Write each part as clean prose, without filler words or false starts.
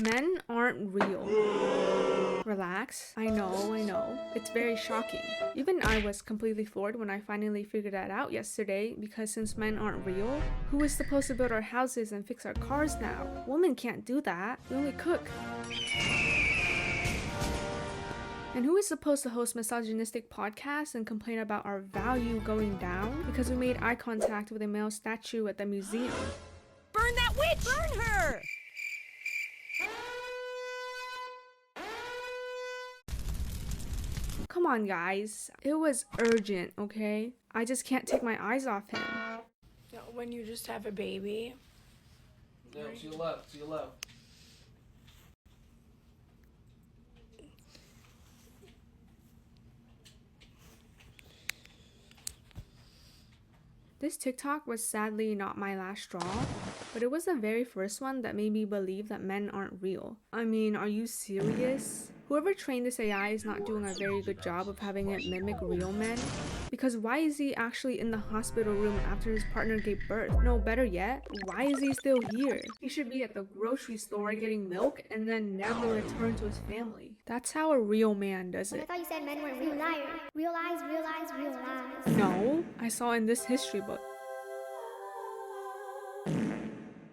Men aren't real. Relax. I know. It's very shocking. Even I was completely floored when I finally figured that out yesterday, because since men aren't real, who is supposed to build our houses and fix our cars now? Women can't do that. We only cook. And who is supposed to host misogynistic podcasts and complain about our value going down because we made eye contact with a male statue at the museum? Burn that witch! Burn her! Come on, guys. It was urgent, okay? I just can't take my eyes off him. No, when you just have a baby. No, to your left, to your left. This TikTok was sadly not my last straw, but it was the very first one that made me believe that men aren't real. I mean, are you serious? Whoever trained this AI is not doing a very good job of having it mimic real men. Because why is he actually in the hospital room after his partner gave birth? No, better yet, why is he still here? He should be at the grocery store getting milk and then never return to his family. That's how a real man does it. I thought you said men were real liars. Real lies. No, I saw in this history book.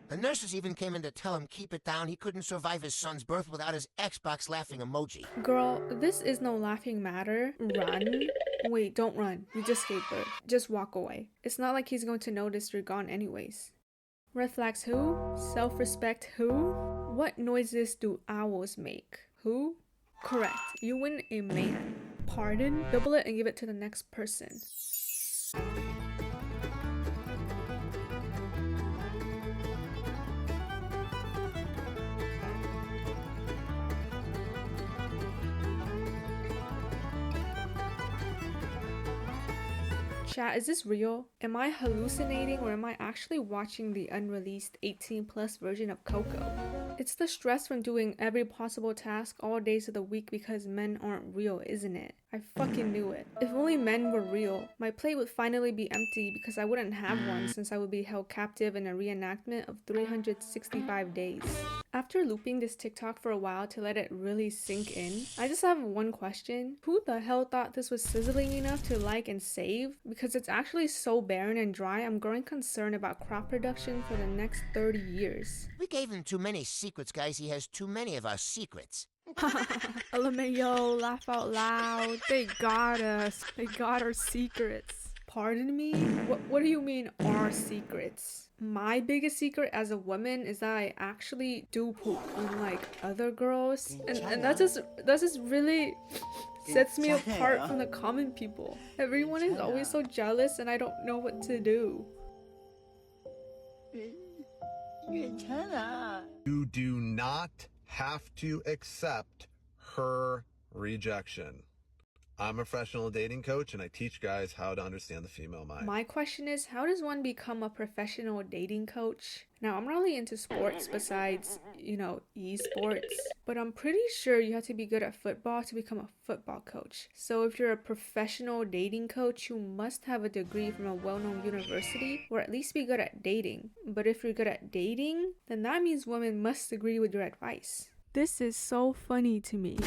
The nurses even came in to tell him keep it down. He couldn't survive his son's birth without his Xbox laughing emoji. Girl, this is no laughing matter. Run. Wait, don't run. You just gave birth. Just walk away. It's not like he's going to notice you're gone anyways. Red flags who? Self-respect who? What noises do owls make? Who? Correct. You win a man. Pardon? Double it and give it to the next person. Chat, is this real? Am I hallucinating or am I actually watching the unreleased 18+ version of Coco? It's the stress from doing every possible task all days of the week because men aren't real, isn't it? I fucking knew it. If only men were real, my plate would finally be empty because I wouldn't have one since I would be held captive in a reenactment of 365 days. After looping this TikTok for a while to let it really sink in, I just have one question. Who the hell thought this was sizzling enough to like and save? Because it's actually so barren and dry, I'm growing concerned about crop production for the next 30 years. We gave him too many secrets, guys. He has too many of our secrets. LMAO, laugh out loud. They got us. They got our secrets. Pardon me? What do you mean our secrets? My biggest secret as a woman is that I actually do poop, unlike other girls. And that just really sets me apart from the common people. Everyone is always so jealous and I don't know what to do. You do not have to accept her rejection. I'm a professional dating coach and I teach guys how to understand the female mind. My question is, how does one become a professional dating coach? Now, I'm not really into sports besides, esports, but I'm pretty sure you have to be good at football to become a football coach. So if you're a professional dating coach, you must have a degree from a well-known university or at least be good at dating. But if you're good at dating, then that means women must agree with your advice. This is so funny to me.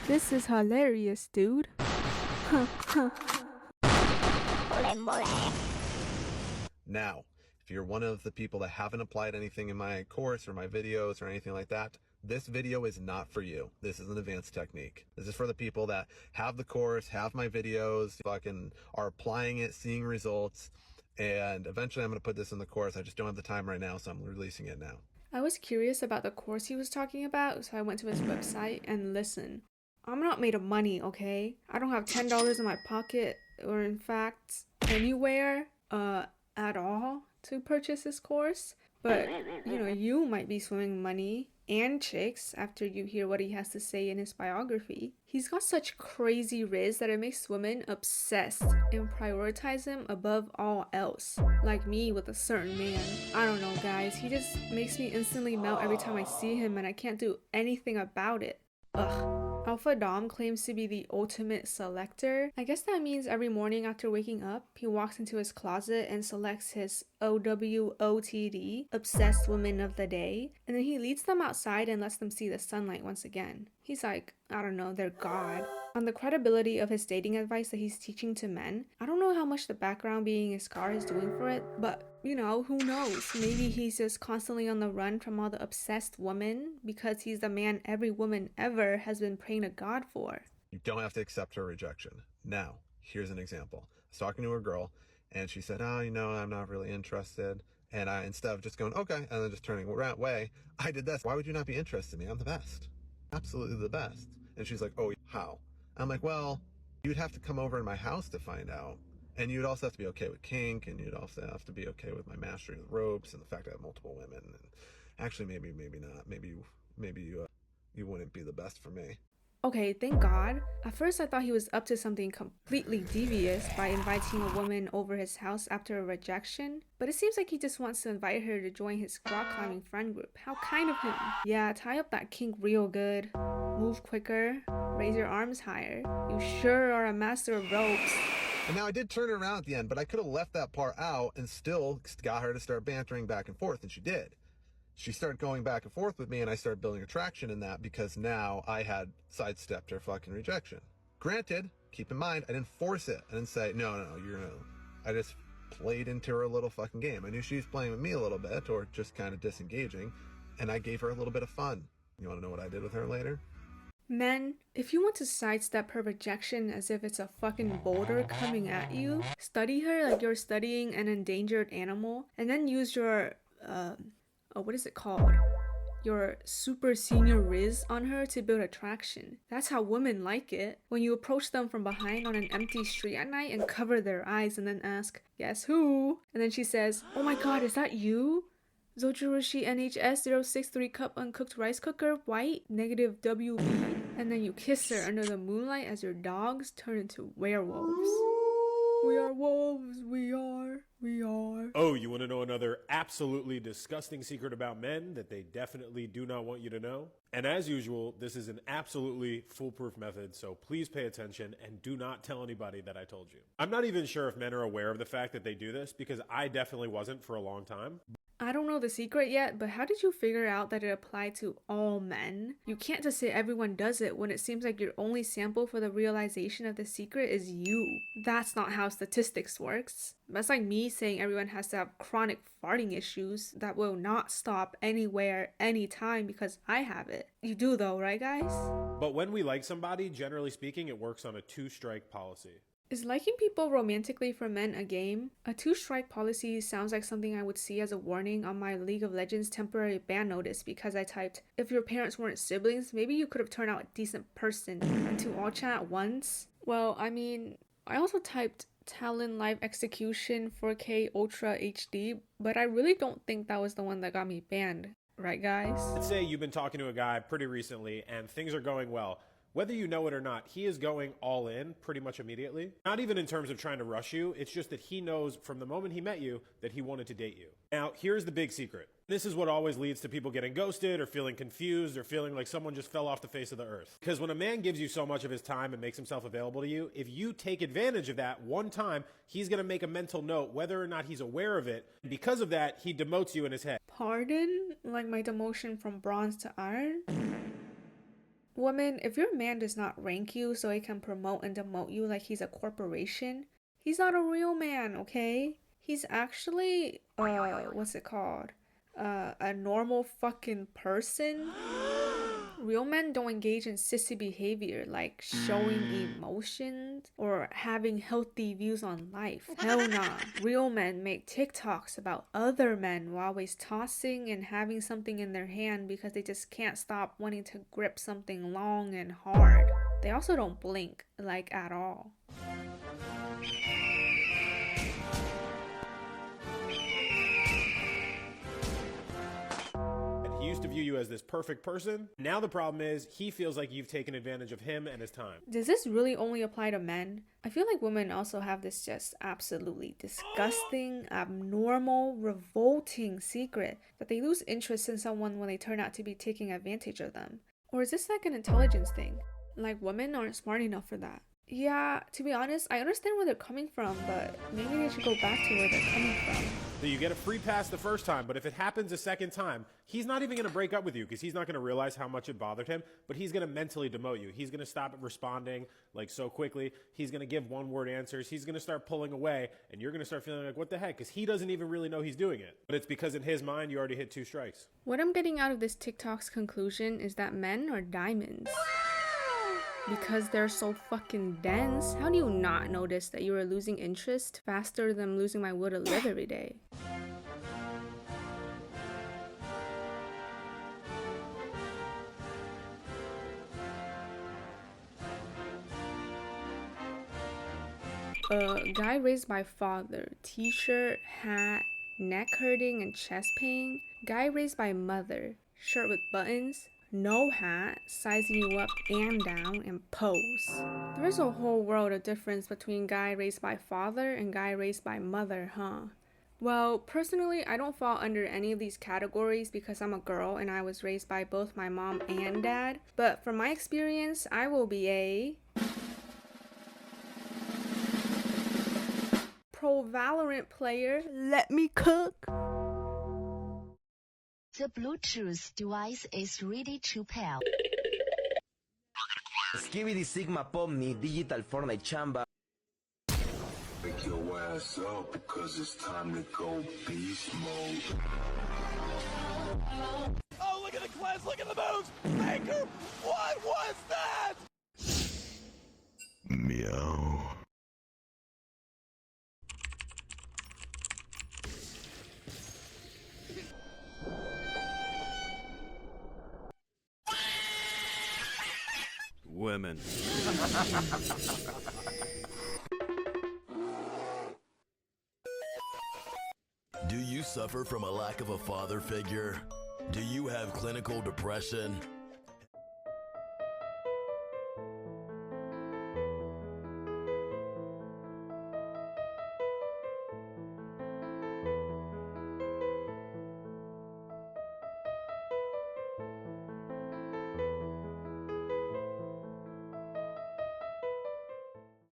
This is hilarious, dude. Now, if you're one of the people that haven't applied anything in my course or my videos or anything like that, this video is not for you. This is an advanced technique. This is for the people that have the course, have my videos, fucking are applying it, seeing results, and eventually I'm going to put this in the course. I just don't have the time right now, so I'm releasing it now. I was curious about the course he was talking about, so I went to his website and listened. I'm not made of money, okay? I don't have $10 in my pocket, or in fact, anywhere, at all to purchase this course. But, you might be swimming money and chicks after you hear what he has to say in his biography. He's got such crazy riz that it makes women obsessed and prioritize him above all else. Like me with a certain man. I don't know, guys. He just makes me instantly melt every time I see him and I can't do anything about it. Ugh. Alpha Dom claims to be the ultimate selector. I guess that means every morning after waking up, he walks into his closet and selects his OWOTD, obsessed women of the day, and then he leads them outside and lets them see the sunlight once again. He's like, I don't know, their god. On the credibility of his dating advice that he's teaching to men, I don't know how much the background being a scar is doing for it, but you know, who knows? Maybe he's just constantly on the run from all the obsessed women because he's the man every woman ever has been praying to God for. You don't have to accept her rejection. Now, here's an example. I was talking to a girl and she said, oh, you know, I'm not really interested. And I, instead of just going, okay, and then just turning away, I did this. Why would you not be interested in me? I'm the best. Absolutely the best. And she's like, oh, how? I'm like, well, you'd have to come over in my house to find out. And you'd also have to be okay with kink, and you'd also have to be okay with my mastery of the ropes and the fact I have multiple women. And actually, maybe not. Maybe you wouldn't be the best for me. Okay, thank God. At first I thought he was up to something completely devious by inviting a woman over his house after a rejection, but it seems like he just wants to invite her to join his rock climbing friend group. How kind of him. Yeah, tie up that kink real good. Move quicker. Raise your arms higher. You sure are a master of ropes. And now I did turn it around at the end, but I could have left that part out and still got her to start bantering back and forth, and she did. She started going back and forth with me, and I started building attraction in that because now I had sidestepped her fucking rejection. Granted, keep in mind, I didn't force it. I didn't say, no, you're gonna... I just played into her little fucking game. I knew she was playing with me a little bit, or just kind of disengaging, and I gave her a little bit of fun. You want to know what I did with her later? Men, if you want to sidestep her rejection as if it's a fucking boulder coming at you, study her like you're studying an endangered animal, and then use your, what is it called? Your super senior riz on her to build attraction. That's how women like it. When you approach them from behind on an empty street at night and cover their eyes and then ask, guess who? And then she says, oh my god, is that you? Zojirushi NHS 063 cup uncooked rice cooker, white, negative WB. And then you kiss her under the moonlight as your dogs turn into werewolves. We are wolves, we are. Oh, you want to know another absolutely disgusting secret about men that they definitely do not want you to know? And as usual, this is an absolutely foolproof method, so please pay attention and do not tell anybody that I told you. I'm not even sure if men are aware of the fact that they do this because I definitely wasn't for a long time. I don't know the secret yet, but how did you figure out that it applied to all men? You can't just say everyone does it when it seems like your only sample for the realization of the secret is you. That's not how statistics works. That's like me saying everyone has to have chronic farting issues that will not stop anywhere, anytime because I have it. You do though, right guys? But when we like somebody, generally speaking, it works on a 2-strike policy. Is liking people romantically for men a game? A 2-strike policy sounds like something I would see as a warning on my League of Legends temporary ban notice because I typed, if your parents weren't siblings, maybe you could have turned out a decent person, into all chat at once. Well, I mean, I also typed Talon Live Execution 4K Ultra HD, but I really don't think that was the one that got me banned. Right, guys? Let's say you've been talking to a guy pretty recently and things are going well. Whether you know it or not, he is going all in pretty much immediately. Not even in terms of trying to rush you, it's just that he knows from the moment he met you that he wanted to date you. Now, here's the big secret. This is what always leads to people getting ghosted or feeling confused or feeling like someone just fell off the face of the earth. Because when a man gives you so much of his time and makes himself available to you, if you take advantage of that one time, he's going to make a mental note whether or not he's aware of it. And because of that, he demotes you in his head. Pardon? Like my demotion from bronze to iron? Woman, if your man does not rank you so he can promote and demote you like he's a corporation, he's not a real man, okay? He's actually, what's it called? A normal fucking person? Real men don't engage in sissy behavior like showing emotions or having healthy views on life. Hell nah. Real men make TikToks about other men while always tossing and having something in their hand because they just can't stop wanting to grip something long and hard. They also don't blink, like at all. He used to view you as this perfect person. Now the problem is he feels like you've taken advantage of him and his time. Does this really only apply to men? I feel like women also have this just absolutely disgusting, abnormal, revolting secret that they lose interest in someone when they turn out to be taking advantage of them. Or is this like an intelligence thing? Like, women aren't smart enough for that. Yeah, to be honest, I understand where they're coming from, but maybe they should go back to where they're coming from. So you get a free pass the first time, but if it happens a second time, he's not even going to break up with you because he's not going to realize how much it bothered him, but he's going to mentally demote you. He's going to stop responding like so quickly. He's going to give one-word answers. He's going to start pulling away, and you're going to start feeling like, what the heck? Because he doesn't even really know he's doing it. But it's because in his mind, you already hit 2 strikes. What I'm getting out of this TikTok's conclusion is that men are diamonds. Because they're so fucking dense, how do you not notice that you are losing interest faster than losing my will to live every day? Guy raised by father, t-shirt, hat, neck hurting and chest pain. Guy raised by mother, shirt with buttons, no hat, sizing you up and down, and pose. There is a whole world of difference between guy raised by father and guy raised by mother, huh? Well, personally, I don't fall under any of these categories because I'm a girl and I was raised by both my mom and dad. But from my experience, I will be a pro Valorant player. Let me cook. The Bluetooth device is ready to pair. Skibidi Sigma Pomni Digital Fortnite Chamba. Wake your ass up because it's time to go beast mode. Oh, look at the cleanse, look at the moves! Baker, what was that? Meow. Women. Do you suffer from a lack of a father figure? Do you have clinical depression?